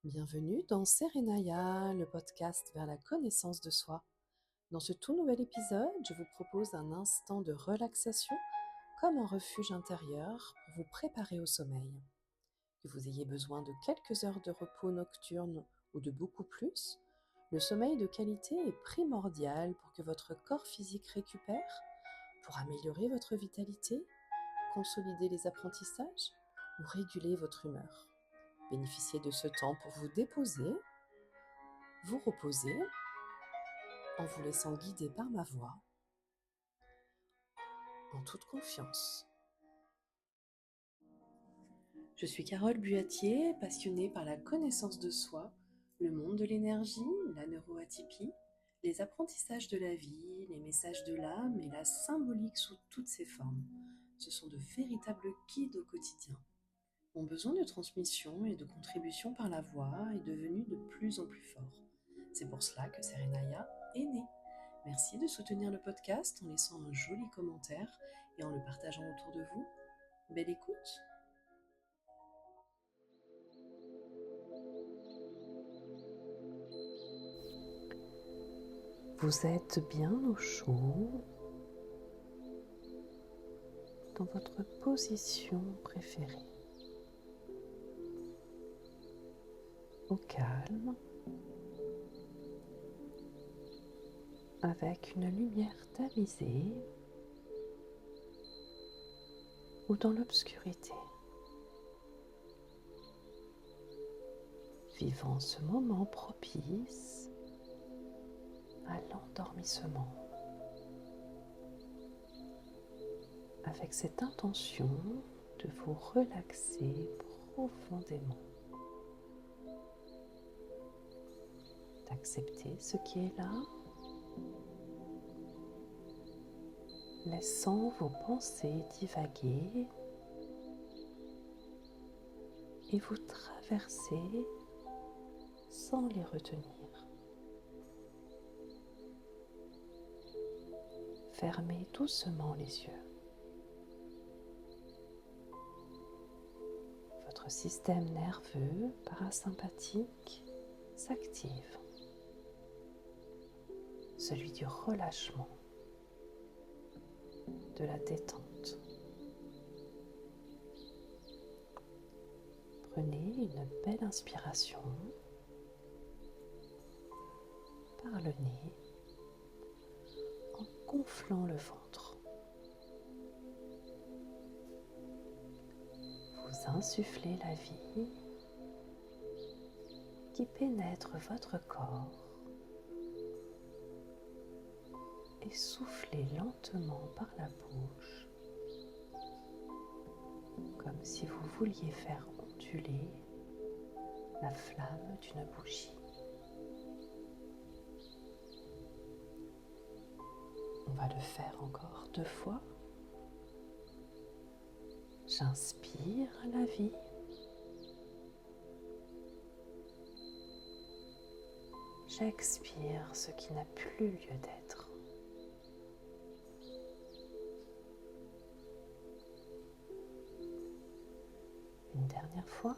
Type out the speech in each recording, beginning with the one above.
Bienvenue dans Serenaya, le podcast vers la connaissance de soi. Dans ce tout nouvel épisode, je vous propose un instant de relaxation comme un refuge intérieur pour vous préparer au sommeil. Que vous ayez besoin de quelques heures de repos nocturne ou de beaucoup plus, le sommeil de qualité est primordial pour que votre corps physique récupère, pour améliorer votre vitalité, consolider les apprentissages ou réguler votre humeur. Bénéficiez de ce temps pour vous déposer, vous reposer en vous laissant guider par ma voix, en toute confiance. Je suis Carole Buatier, passionnée par la connaissance de soi, le monde de l'énergie, la neuroatypie, les apprentissages de la vie, les messages de l'âme et la symbolique sous toutes ses formes. Ce sont de véritables guides au quotidien. Mon besoin de transmission et de contribution par la voix est devenu de plus en plus fort. C'est pour cela que Serenaya est née. Merci de soutenir le podcast en laissant un joli commentaire et en le partageant autour de vous. Belle écoute! Vous êtes bien au chaud dans votre position préférée. Au calme, avec une lumière tamisée ou dans l'obscurité. Vivant ce moment propice à l'endormissement. Avec cette intention de vous relaxer profondément, d'accepter ce qui est là, laissant vos pensées divaguer et vous traverser sans les retenir. Fermez doucement les yeux. Votre système nerveux parasympathique s'active, celui du relâchement, de la détente. Prenez une belle inspiration par le nez en gonflant le ventre. Vous insufflez la vie qui pénètre votre corps et soufflez lentement par la bouche, comme si vous vouliez faire onduler la flamme d'une bougie. On va le faire encore 2 fois. J'inspire la vie. J'expire ce qui n'a plus lieu d'être. Une dernière fois.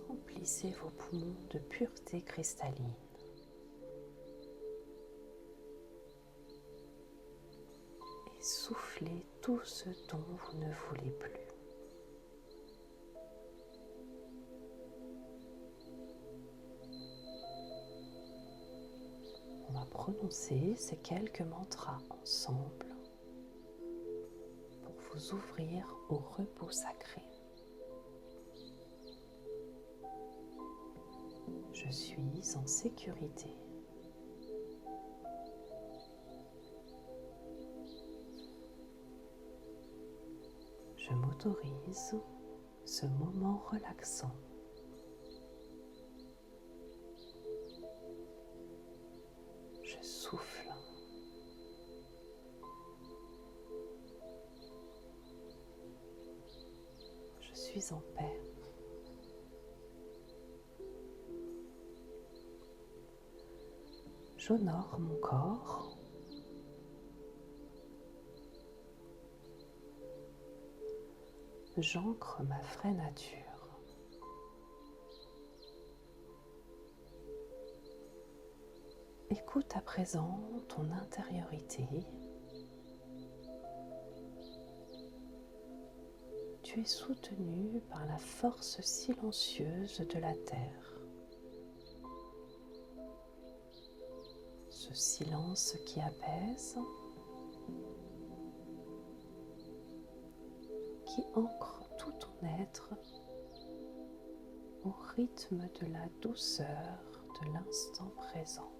Remplissez vos poumons de pureté cristalline. Et soufflez tout ce dont vous ne voulez plus. On va prononcer ces quelques mantras ensemble pour vous ouvrir au repos sacré. Je suis en sécurité. Je m'autorise ce moment relaxant. Je souffle. Je suis en paix. J'honore mon corps. J'ancre ma vraie nature. Écoute à présent ton intériorité. Tu es soutenu par la force silencieuse de la Terre. Ce silence qui apaise, qui ancre tout ton être au rythme de la douceur de l'instant présent.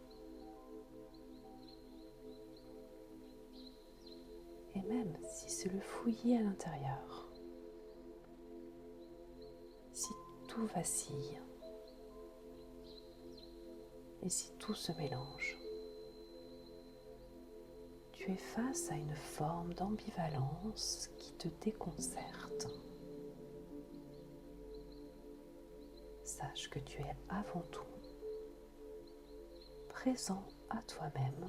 Et même si c'est le fouillis à l'intérieur, si tout vacille et si tout se mélange, tu es face à une forme d'ambivalence qui te déconcerte. Sache que tu es avant tout présent à toi-même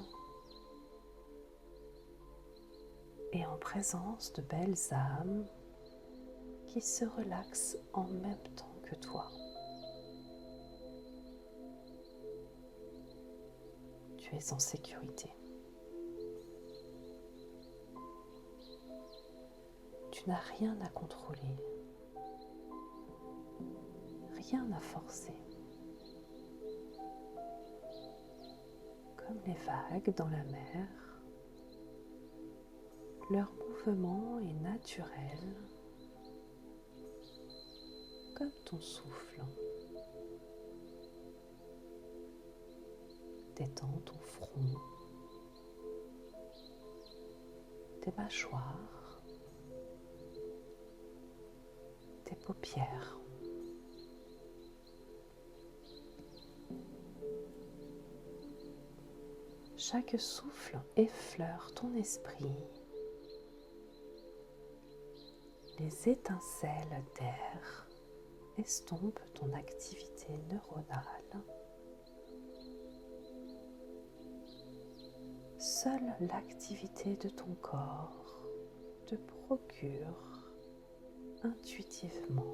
et en présence de belles âmes qui se relaxent en même temps que toi. Tu es en sécurité. Tu n'as rien à contrôler, rien à forcer. Comme les vagues dans la mer, leur mouvement est naturel, comme ton souffle. Détends ton front, tes mâchoires, tes paupières. Chaque souffle effleure ton esprit. Les étincelles d'air estompent ton activité neuronale. Seule l'activité de ton corps te procure intuitivement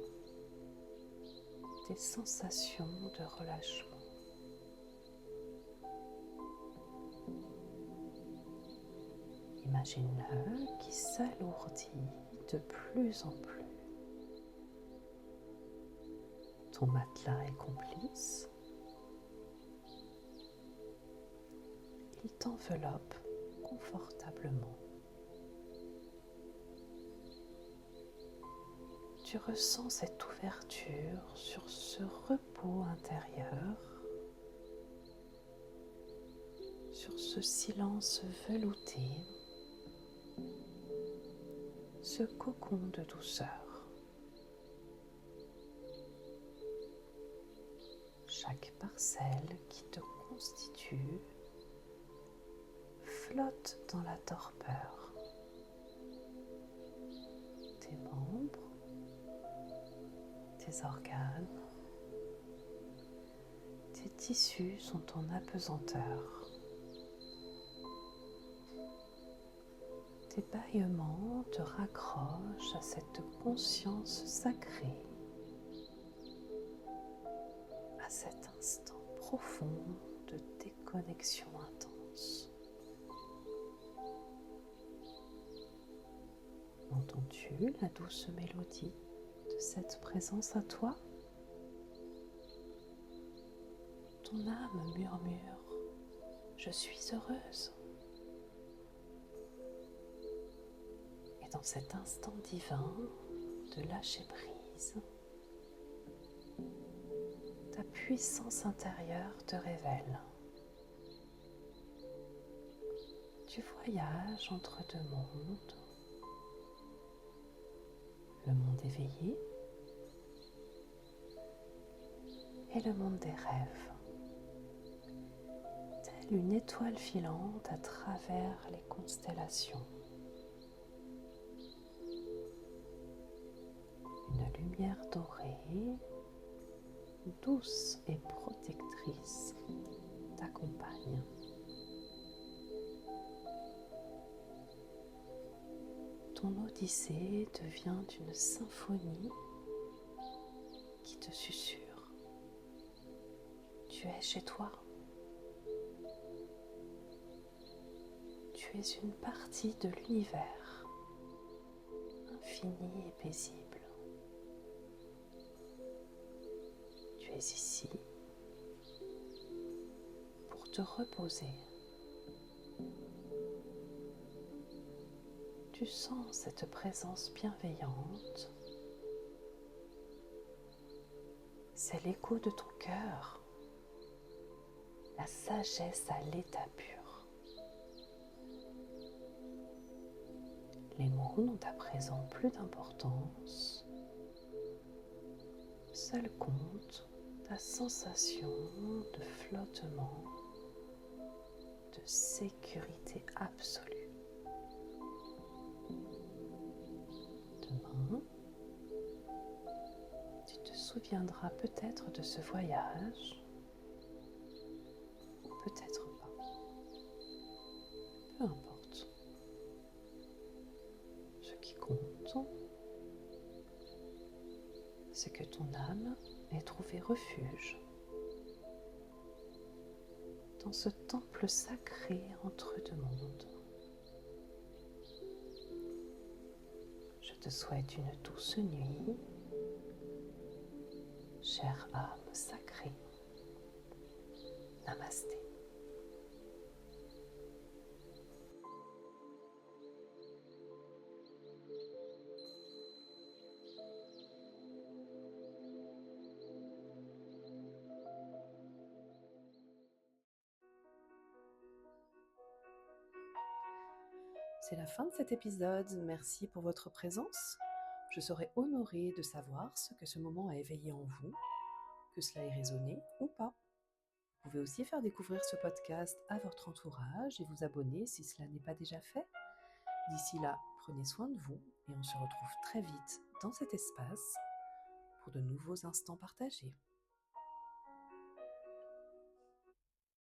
des sensations de relâchement. Imagine-le qui s'alourdit de plus en plus. Ton matelas est complice. Il t'enveloppe confortablement. Tu ressens cette ouverture sur ce repos intérieur, sur ce silence velouté, ce cocon de douceur. Chaque parcelle qui te constitue flotte dans la torpeur. Tes membres, tes organes, tes tissus sont en apesanteur. Tes bâillements te raccrochent à cette conscience sacrée, à cet instant profond de déconnexion intense. Entends-tu la douce mélodie de cette présence à toi? Ton âme murmure « Je suis heureuse ». Et dans cet instant divin de lâcher prise, ta puissance intérieure te révèle. Tu voyages entre deux mondes. Le monde éveillé et le monde des rêves, telle une étoile filante à travers les constellations. Une lumière dorée, douce et protectrice, t'accompagne. Ton odyssée devient une symphonie qui te susurre. Tu es chez toi. tu es une partie de l'univers, infini et paisible. Tu es ici pour te reposer. Tu sens cette présence bienveillante. C'est l'écho de ton cœur, la sagesse à l'état pur. Les mots n'ont à présent plus d'importance. Seul compte ta sensation de flottement, de sécurité absolue. Demain, tu te souviendras peut-être de ce voyage, peut-être pas. Peu importe. Ce qui compte, c'est que ton âme ait trouvé refuge dans ce temple sacré entre deux mondes. Je te souhaite une douce nuit, chère âme sacrée. Namasté. C'est la fin de cet épisode. Merci pour votre présence. Je serai honorée de savoir ce que ce moment a éveillé en vous, que cela ait résonné ou pas. Vous pouvez aussi faire découvrir ce podcast à votre entourage et vous abonner si cela n'est pas déjà fait. D'ici là, prenez soin de vous et on se retrouve très vite dans cet espace pour de nouveaux instants partagés.